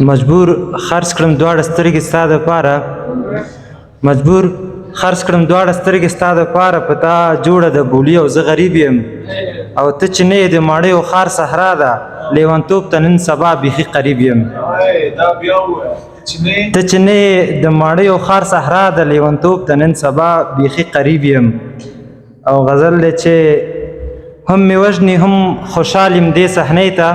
مجبور خرڅ کړم دواړه سترګې ستا دپاره مجبور خرڅ کړم دواړه سترګې ستا دپاره په تا جوړه د بولي او زه غریب یم او ته چې نه یې د ماڼۍ او ښار صحرا ده لیونتوب ته نن سبا بیخي قریب یم ته چې نه یې د ماڼۍ او ښار صحرا ده لیونتوب ته نن سبا بیخي قریب یم او غزل دی چې هم مې وژني هم خوشحال یم دې صحنې ته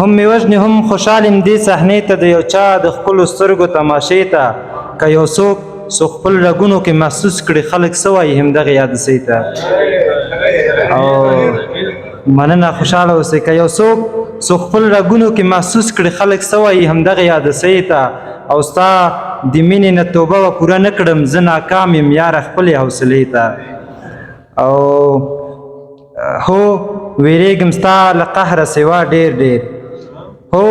هم مې وژني هم خوشحال یم دې صحنې ته د یو چا د خپلو سترګو تماشې ته که یو څوک څو خپل رګونو کې محسوس کړي خلک څه وایي همدغې حادثې ته او مننه خوشحاله اوسئ که یو څوک څو خپل رګونو کې محسوس کړي خلک څه وایي همدغې حادثې ته او ستا د مینې نه توبه به پوره نه کړم زه ناکام یم یاره خپلې حوصلې ته او هو ویریږم ستا له قهره سوا ډېر ډېر هو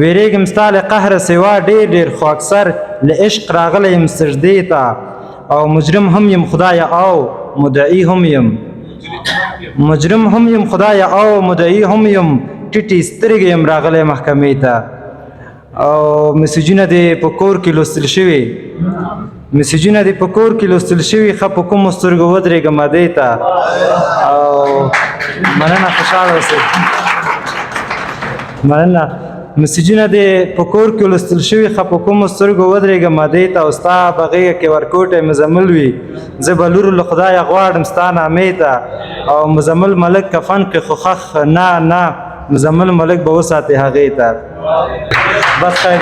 ویریږم ستا له قهره سوا ډېر ډېر خو اکثر له عشق راغلی یم سجدې ته او مجرم هم یم خدایه او مدعي هم یم مجرم هم یم خدایه او مدعي هم یم ټیټې سترګې یم راغلی محکمې ته او مسیجونه دې په کور کې لوستل شوي مسیجونه دې په کور کې لوستل شوي ښه په کومو سترګو ودرېږم ادې ته او مننه خوشحاله اوسئ مننه مسیجونه دې په کور کې لوستل شوي ښه په کومو سترګو ودرېږم ادې ته او ستا په غېږه کې ورکوټی مزمل وي زه به لور له خدایه غواړم ستا نامې ته او مزمل ملک کفن کې خو خښ نه نه مزمل ملک به وساتې هغې ته بس خیر